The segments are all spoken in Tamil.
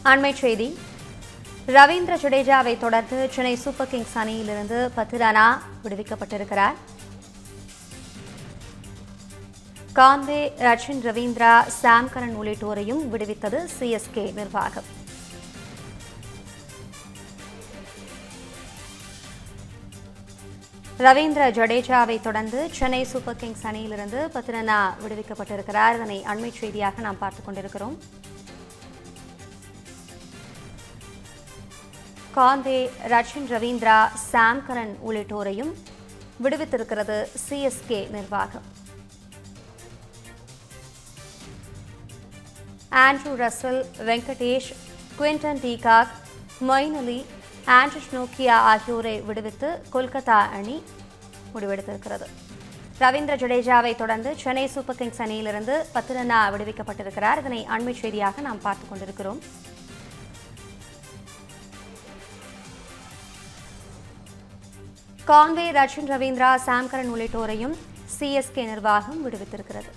அண்மை செய்தி. ரவீந்திர ஜடேஜாவை தொடர்ந்து சென்னை சூப்பர் கிங்ஸ் அணியிலிருந்து 10 ரனா விடுவிக்கப்பட்டிருக்கிறார். Conway, Rachin Ravindra, Sam Curran உள்ளிட்டோரையும் விடுவித்தது CSK நிர்வாகம். ரவீந்திர ஜடேஜாவை தொடர்ந்து சென்னை சூப்பர் கிங்ஸ் அணியிலிருந்து 10 ரனா விடுவிக்கப்பட்டிருக்கிறார். இதனை அண்மை செய்தியாக நாம் பார்த்துக் கொண்டிருக்கிறோம். Conway, Rachin Ravindra, Sam Curran உள்ளிட்டோரையும் விடுவித்திருக்கிறது சிஎஸ்கே நிர்வாகம். Andre Russell, Venkatesh, Quinton de Kock, Moeen Ali, Anrich நோக்கியா ஆகியோரை விடுவித்து கொல்கத்தா அணி முடிவெடுத்திருக்கிறது. ரவீந்திர ஜடேஜாவை தொடர்ந்து சென்னை சூப்பர் கிங்ஸ் அணியிலிருந்து 10 ரனா விடுவிக்கப்பட்டிருக்கிறார். இதனை அண்மை செய்தியாக நாம் பார்த்துக் கொண்டிருக்கிறோம். Conway, Rachin Ravindra, Sam Curran உள்ளிட்டோரையும் சிஎஸ்கே நிர்வாகம் விடுவித்திருக்கிறது.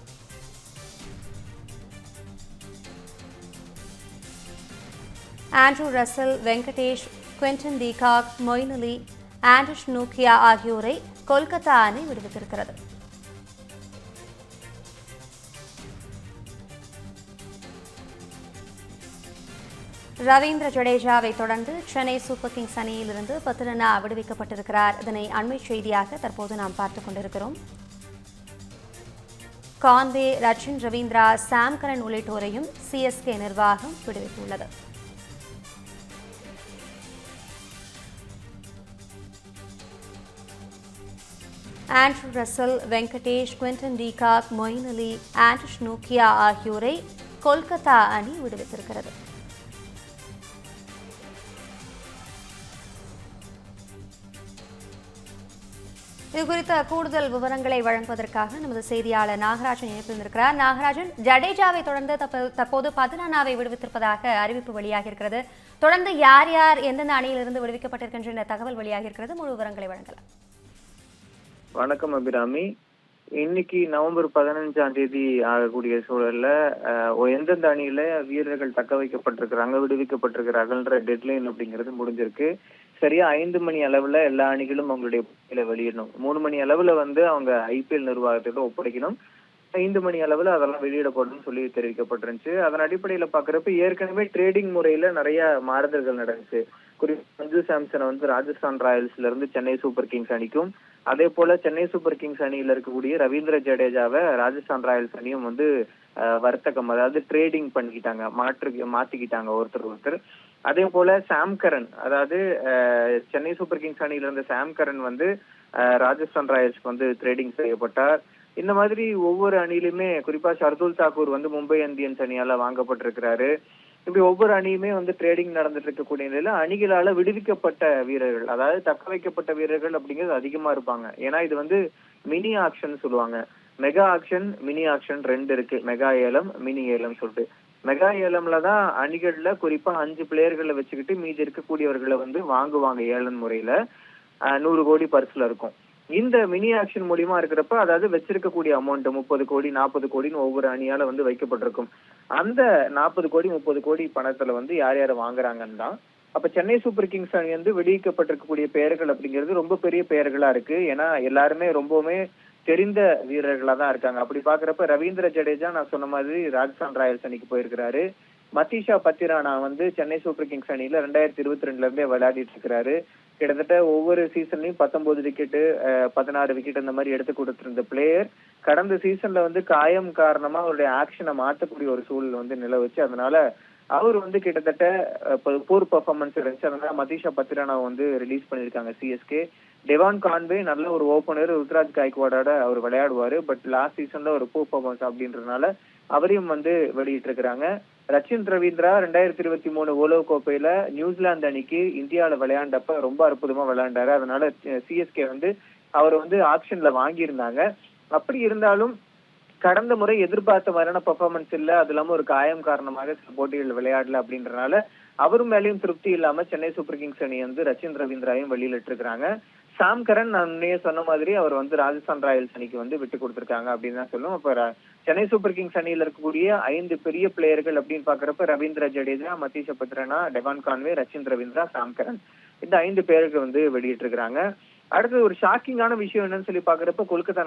Andre Russell, Venkatesh, Quinton de Kock, Moeen Ali, Anrich நோக்கியா ஆகியோரை கொல்கத்தா அணி விடுவித்திருக்கிறது. ரவீந்திர ஜடேஜாவை தொடர்ந்து சென்னை சூப்பர் கிங்ஸ் அணியிலிருந்து 10 ரனா விடுவிக்கப்பட்டிருக்கிறார். இதனை அண்மை செய்தியாக தற்போது நாம் பார்த்துக் கொண்டிருக்கிறோம். Conway, Rachin Ravindra, Sam Curran உள்ளிட்டோரையும் சிஎஸ்கே நிர்வாகம் விடுவித்துள்ளது. Andre Russell, Venkatesh, Quinton de Kock, Moeen Ali, Anrich நோக்கியா ஆகியோரை கொல்கத்தா அணி விடுவித்திருக்கிறது. இதுகுறித்த கூடுதல் விவரங்களை வழங்குவதற்காக நமது செய்தியாளர் நாகராஜன் இணைப்பிருந்திருக்கிறார். நாகராஜன், ஜடேஜாவை தொடர்ந்து தற்போது 10 ரனாவை விடுவித்திருப்பதாக அறிவிப்பு வெளியாகியிருக்கிறது. தொடர்ந்து யார் யார் எந்தெந்த அணியிலிருந்து விடுவிக்கப்பட்டிருக்கின்ற தகவல் வெளியாகியிருக்கிறது? முழு விவரங்களை வழங்கலாம். வணக்கம் அபிராமி. இன்னைக்கு நவம்பர் 15ஆம் தேதி ஆகக்கூடிய சூழல்ல எந்தெந்த அணியில வீரர்கள் தக்க வைக்கப்பட்டிருக்கிறாங்க, விடுவிக்கப்பட்டிருக்கிறார்கள்ன்ற டெட்லைன் அப்படிங்கிறது முடிஞ்சிருக்கு. சரியா 5 மணி அளவுல எல்லா அணிகளும் அவங்களுடைய பட்டியலை வெளியிடணும். 3 மணி அளவுல அவங்க ஐபிஎல் நிர்வாகத்திட்ட ஒப்படைக்கணும். 5 மணி அளவுல அதெல்லாம் வெளியிடப்படும் சொல்லி தெரிவிக்கப்பட்டிருந்துச்சு. அதன் அடிப்படையில பாக்குறப்ப ஏற்கனவே ட்ரேடிங் முறையில நிறைய மாறுதல்கள் நடந்துச்சு. குறிப்பா சஞ்சு சாம்சனை ராஜஸ்தான் ராயல்ஸ்ல இருந்து சென்னை சூப்பர் கிங்ஸ் அணிக்கும், அதே போல சென்னை சூப்பர் கிங்ஸ் அணியில இருக்கக்கூடிய ரவீந்திர ஜடேஜாவை ராஜஸ்தான் ராயல்ஸ் அணியும் வர்த்தகம், அதாவது ட்ரேடிங் பண்ணிக்கிட்டாங்க, மாத்திக்கிட்டாங்க ஒருத்தர். அதே போல சாம் கரன், அதாவது சென்னை சூப்பர் கிங்ஸ் அணியில இருந்த சாம் கரன் ராஜஸ்தான் ராயல்ஸ்க்கு ட்ரேடிங் செய்யப்பட்டார். இந்த மாதிரி ஒவ்வொரு அணியிலுமே, குறிப்பா ஷர்துல் தாக்கூர் மும்பை இந்தியன்ஸ் அணியால வாங்கப்பட்டிருக்கிறாரு. இப்படி ஒவ்வொரு அணியுமே ட்ரேடிங் நடந்துட்டு இருக்கக்கூடிய நிலையில அணிகளால விடுவிக்கப்பட்ட வீரர்கள், அதாவது தக்க வைக்கப்பட்ட வீரர்கள் அப்படிங்கிறது அதிகமா இருப்பாங்க. ஏன்னா இது மினி ஆக்ஷன் சொல்லுவாங்க. மெகா ஆக்ஷன், மினி ஆக்ஷன் 2 இருக்கு. மெகா ஏலம், மினி ஏலம் சொல்லிட்டு. மெகா ஏலம்ல தான் அணிகள்ல குறிப்பா 5 பிளேயர்களை வச்சுக்கிட்டு மீதி இருக்கக்கூடியவர்களை வாங்குவாங்க ஏலம் முறையில. 100 கோடி பரிசுல இருக்கும். இந்த மினி ஆக்ஷன் மூலியமா இருக்கிறப்ப, அதாவது வச்சிருக்கக்கூடிய அமௌண்ட் 30 கோடி 40 கோடின்னு ஒவ்வொரு அணியால வைக்கப்பட்டிருக்கும். அந்த 40 கோடி 30 கோடி பணத்துல யார் யார் வாங்குறாங்கன்னு தான். அப்ப சென்னை சூப்பர் கிங்ஸ் அணி விடுவிக்கப்பட்டிருக்கக்கூடிய பெயர்கள் அப்படிங்கிறது ரொம்ப பெரிய பெயர்களா இருக்கு. ஏன்னா எல்லாருமே ரொம்பவுமே தெரிந்த வீரர்களா தான் இருக்காங்க. அப்படி பாக்குறப்ப ரவீந்திர ஜடேஜா நான் சொன்ன மாதிரி ராஜஸ்தான் ராயல்ஸ் அணிக்கு போயிருக்கிறாரு. மதீஷா பத்திரானா சென்னை சூப்பர் கிங்ஸ் அணியில 2022ல இருந்தே விளையாடிட்டு இருக்கிறாரு. கிட்டத்தட்ட ஒவ்வொரு சீசன்லயும் 19 விக்கெட்டு, 16 விக்கெட் இந்த மாதிரி எடுத்து கொடுத்திருந்த பிளேயர் கடந்த சீசன்ல காயம் காரணமா அவருடைய ஆக்ஷனை மாற்றக்கூடிய ஒரு சூழல் நிலவுச்சு. அதனால அவர் கிட்டத்தட்ட போர் பெர்ஃபார்மன்ஸ் இருந்துச்சு. அதனால மதீஷா பத்திரானா ரிலீஸ் பண்ணிருக்காங்க சிஎஸ்கே. டெவான் கான்வே நல்ல ஒரு ஓபனர், ருத்ராஜ் காய்க்வாடோட அவர் விளையாடுவாரு. பட் லாஸ்ட் சீசன்ல ஒரு போர் பெர்ஃபார்மன்ஸ் அப்படின்றதுனால அவரையும் வெளியிட்டு இருக்கிறாங்க. ரச்சின் ரவீந்திரா 2023 உலக கோப்பையில நியூசிலாந்து அணிக்கு இந்தியாவில விளையாண்டப்ப ரொம்ப அற்புதமா விளையாண்டாரு. அதனால சிஎஸ்கே அவர் ஆக்ஷன்ல வாங்கியிருந்தாங்க. அப்படி இருந்தாலும் கடந்த முறை எதிர்பார்த்த மாதிரியான பெர்ஃபார்மன்ஸ் இல்ல. அது இல்லாம ஒரு காயம் காரணமாக சில போட்டிகள் விளையாடல அப்படின்றனால அவரும் மேலேயும் திருப்தி இல்லாம சென்னை சூப்பர் கிங்ஸ் அணி ரச்சின் ரவீந்திராவையும் வெளியிட்டு இருக்காங்க. சாம் கரன் நான் சொன்ன மாதிரி அவர் ராஜஸ்தான் ராயல்ஸ் அணிக்கு விட்டு கொடுத்திருக்காங்க அப்படின்னு தான் சொல்லுவோம். அப்ப சென்னை சூப்பர் கிங்ஸ் அணியில இருக்கக்கூடிய 5 பெரிய பிளேயர்கள் அப்படின்னு பாக்குறப்ப Ravindra Jadeja, Matheesha Pathirana, Devon Conway, Rachin Ravindra, Sam Karan, இந்த 5 பேருக்கு வந்து வெளியிட்டு இருக்காங்க. அடுத்து ஒரு ஷாக்கிங்கான விஷயம் என்னன்னு சொல்லி பாக்குறப்ப கொல்கத்தா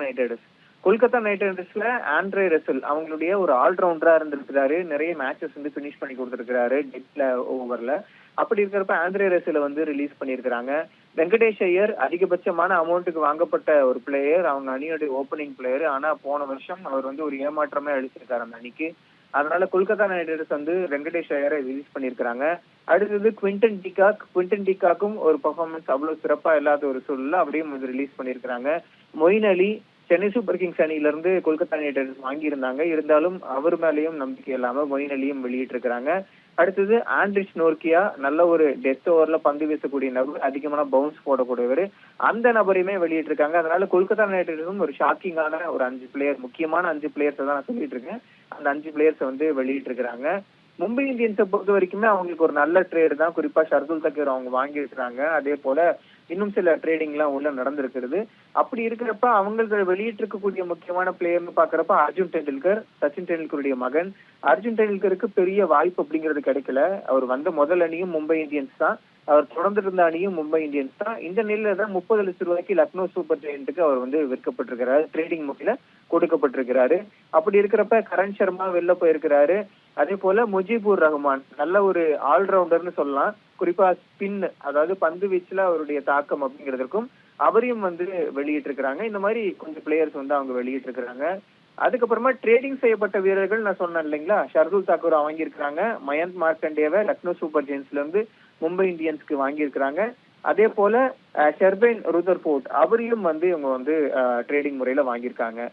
நைட் ரைடர்ஸ்ல ஆண்ட்ரே ரசல் அவங்களுடைய ஒரு ஆல்ரவுண்டரா இருந்திருக்கிறாரு. நிறைய மேட்சஸ் வந்து பினிஷ் பண்ணி கொடுத்திருக்கிறாரு டெத்ல ஓவர்ல. அப்படி இருக்கிறப்ப ஆண்ட்ரே ரசலை வந்து ரிலீஸ் பண்ணியிருக்கிறாங்க. வெங்கடேஷ் ஐயர் அதிகபட்சமான அமௌண்ட்டுக்கு வாங்கப்பட்ட ஒரு பிளேயர், அவங்க அணியோட ஓப்பனிங் பிளேயர். ஆனா போன வருஷம் அவர் வந்து ஒரு ஏமாற்றமே அளிச்சிருக்காரு அந்த அணிக்கு. அதனால கொல்கத்தா நைட் ரைடர்ஸ் வந்து வெங்கடேஷ் ஐயரை ரிலீஸ் பண்ணியிருக்கிறாங்க. அடுத்தது குவிண்டன் டிகாக்கும் ஒரு பெர்ஃபார்மன்ஸ் அவ்வளவு சிறப்பா இல்லாத ஒரு சூழல்ல அவரையும் வந்து ரிலீஸ் பண்ணியிருக்கிறாங்க. மொயின் அலி சென்னை சூப்பர் கிங்ஸ் அணியில இருந்து கொல்கத்தா நைட் ரைடர்ஸ் வாங்கியிருந்தாங்க. இருந்தாலும் அவர் மேலேயும் நம்பிக்கை இல்லாம மொயின் அலியும் வெளியிட்டு இருக்கிறாங்க. அடுத்தது ஆண்ட்ரிச் நோர்கியா, நல்ல ஒரு டெத் ஓவர்ல பந்து வீசக்கூடிய நபர், அதிகமான பவுன்ஸ் போடக்கூடியவர், அந்த நபரையுமே வெளியிட்டு இருக்காங்க. அதனால கொல்கத்தா நைட் ரைடர்ஸும் ஒரு ஷாக்கிங்கான ஒரு 5 பிளேயர், முக்கியமான 5 பிளேயர்ஸ் தான் நான் சொல்லிட்டு இருக்கேன். அந்த 5 பிளேயர்ஸ் வந்து வெளியிட்டு இருக்கிறாங்க. மும்பை இந்தியன்ஸை பொறுத்த வரைக்குமே அவங்களுக்கு ஒரு நல்ல ட்ரேடு தான். குறிப்பா ஷர்துல் தக்கீர் அவங்க வாங்கி இருக்கிறாங்க. அதே போல இன்னும் சில ட்ரேடிங் எல்லாம் உள்ள நடந்திருக்கிறது. அப்படி இருக்கிறப்ப அவங்களுக்கு வெளியிட்டு இருக்கக்கூடிய முக்கியமான பிளேயர்னு பாக்குறப்ப அர்ஜுன் டெண்டுல்கர், சச்சின் டெண்டுல்கருடைய மகன். அர்ஜுன் டெண்டுல்கருக்கு பெரிய வாய்ப்பு அப்படிங்கிறது கிடைக்கல. அவர் வந்த முதல் அணியும் மும்பை இந்தியன்ஸ் தான், அவர் தொடர்ந்து இருந்த அணியும் மும்பை இந்தியன்ஸ் தான். இந்த நிலையில தான் 30 லட்சம் ரூபாய்க்கு லக்னோ சூப்பர் ஜெயண்ட்டுக்கு அவர் வந்து விற்கப்பட்டிருக்கிறாரு, ட்ரேடிங் முறையில கொடுக்கப்பட்டிருக்கிறாரு. அப்படி இருக்கிறப்ப கரண் சர்மா வெளில போயிருக்கிறாரு. அதே போல முஜிபுர் ரஹ்மான் நல்ல ஒரு ஆல்ரவுண்டர்னு சொல்லலாம். குறிப்பா ஸ்பின், அதாவது பந்து வீச்சுல அவருடைய தாக்கம் அப்படிங்கிறதுக்கும் அவரையும் வந்து வெளியிட்டு இருக்கிறாங்க. இந்த மாதிரி கொஞ்சம் பிளேயர்ஸ் வந்து அவங்க வெளியிட்டு இருக்கிறாங்க. அதுக்கப்புறமா ட்ரேடிங் செய்யப்பட்ட வீரர்கள் நான் சொன்னேன் இல்லைங்களா, ஷர்துல் தாக்கூர் வாங்கியிருக்கிறாங்க. மயந்த் மார்க்கண்டேவை லக்னோ சூப்பர் ஜெயின்ஸ்ல இருந்து மும்பை இந்தியன்ஸ்க்கு வாங்கியிருக்கிறாங்க. அதே போல ஷெர்பேன் ருதர்ஃபோர்ட் அவரையும் வந்து இவங்க வந்து ட்ரேடிங் முறையில வாங்கியிருக்காங்க.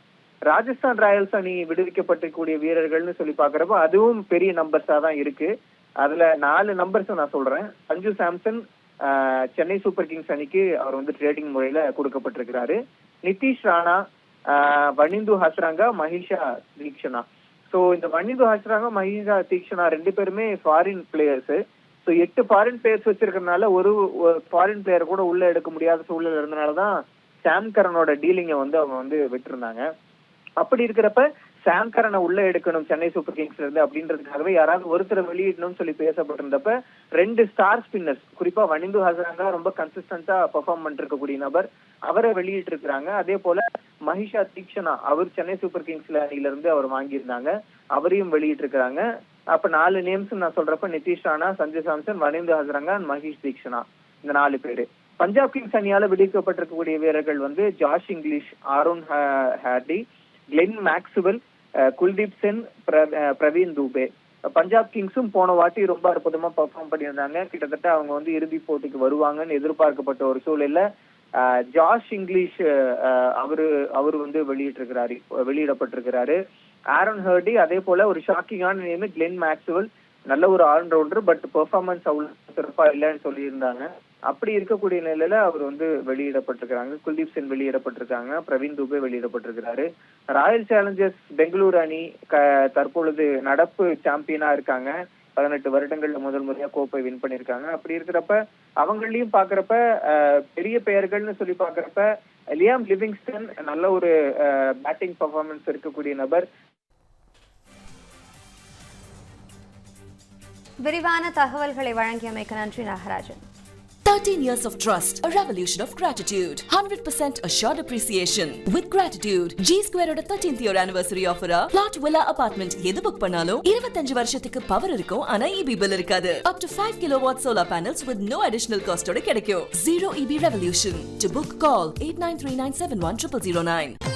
ராஜஸ்தான் ராயல்ஸ் அணி விடுவிக்கப்பட்டிருக்கக்கூடிய வீரர்கள்னு சொல்லி பாக்குறப்ப அதுவும் பெரிய நம்பர்ஸா தான் இருக்கு. அதுல 4 நம்பர்ஸ் நான் சொல்றேன். சஞ்சு சாம்சன் சென்னை சூப்பர் கிங்ஸ் அணிக்கு அவர் வந்து ட்ரேடிங் முறையில கொடுக்கப்பட்டிருக்கிறாரு. நிதிஷ் ராணா, வனிந்து ஹஸ்ரங்கா, மஹிஷா தீக்ஷனா. சோ இந்த வனிந்து ஹஸ்ரங்கா, மஹிஷா தீக்ஷனா 2 பேருமே foreign players. So 8 foreign players வச்சிருக்கிறதுனால ஒரு ஃபாரின் பிளேயர் கூட உள்ள எடுக்க முடியாத சூழல் இருந்தனாலதான் சாம் கரனோட டீலிங்கை வந்து அவங்க வந்து விட்டுருந்தாங்க. அப்படி இருக்கிறப்ப சாம் கரனை உள்ள எடுக்கணும் சென்னை சூப்பர் கிங்ஸ்ல இருந்து அப்படின்றதுக்காகவே யாராவது ஒருத்தரை வெளியிடணும்னு சொல்லி பேசப்பட்டிருந்தப்ப 2 ஸ்டார் ஸ்பின்னர்ஸ், குறிப்பா வனிந்து ஹசரங்கா ரொம்ப கன்சிஸ்டன்டா பெர்ஃபார்ம் பண்ணிருக்கக்கூடிய நபர், அவரை வெளியிட்டு இருக்கிறாங்க. அதே போல மஹிஷா தீக்ஷனா அவர் சென்னை சூப்பர் கிங்ஸ்ல அணியில இருந்து அவர் வாங்கியிருந்தாங்க, அவரையும் வெளியிட்டு இருக்கிறாங்க. அப்ப 4 நேம்ஸ் நான் சொல்றப்ப நிதிஷ் ராணா, சஞ்சு சாம்சன், வனிந்து ஹசரங்கா, மஹிஷ் தீக்ஷனா, இந்த 4 பேரு. பஞ்சாப் கிங்ஸ் அணியால விடுவிக்கப்பட்டிருக்கக்கூடிய வீரர்கள் வந்து Josh Inglis, Aaron Hardie, Glenn Maxwell, Kuldeep Sen, Praveen Dubey. Punjab கிங்ஸும் போன வாட்டி ரொம்ப அற்புதமா பெர்ஃபார்ம் பண்ணியிருந்தாங்க. கிட்டத்தட்ட அவங்க வந்து இறுதி போட்டிக்கு வருவாங்கன்னு எதிர்பார்க்கப்பட்ட ஒரு சூழல்ல ஜாஷ் இங்கிலீஷ் அவரு வந்து வெளியிடப்பட்டிருக்கிறாரு. ஆரோன் ஹர்டி, அதே போல ஒரு ஷாக்கிங்கான நேம் கிளென் மேக்ஸ்வெல், நல்ல ஒரு ஆல்ரவுண்டர், பட் பெர்ஃபார்மன்ஸ் அவ்வளவு சிறப்பா இல்லைன்னு சொல்லியிருந்தாங்க. அப்படி இருக்கக்கூடிய நிலையில அவர் வந்து வெளியிடப்பட்டிருக்கிறாங்க. குல்தீப் சென் வெளியிடப்பட்டிருக்காங்க, பிரவீன் துபே வெளியிடப்பட்டிருக்கிறாரு. ராயல் சேலஞ்சர்ஸ் பெங்களூரு அணி தற்பொழுது நடப்பு சாம்பியனா இருக்காங்க. 18 வருடங்கள்ல முதல் முறையா கோப்பை வின் பண்ணிருக்காங்க. அப்படி இருக்கிறப்ப அவங்களையும் பாக்குறப்ப பெரிய பெயர்கள்னு சொல்லி பாக்குறப்ப லியாம் லிவிங்ஸ்டன் நல்ல ஒரு பேட்டிங் பெர்ஃபார்மன்ஸ் இருக்கக்கூடிய நபர். விரிவான தகவல்களை வழங்கியமைக்கு நன்றி Nagarajan. 13 years of trust, a revolution of gratitude, 100% assured appreciation. With gratitude, G Square oda 13th year anniversary offer plot villa apartment எது புக் பண்ணாலும் 25 வருஷத்துக்கு பவர் இருக்கும், ஆனா EB bill இருக்காது. Up to 5 kilowatt solar panels with no additional cost ஓட கிடைக்கும். Zero EB revolution. To book, call 8939710009.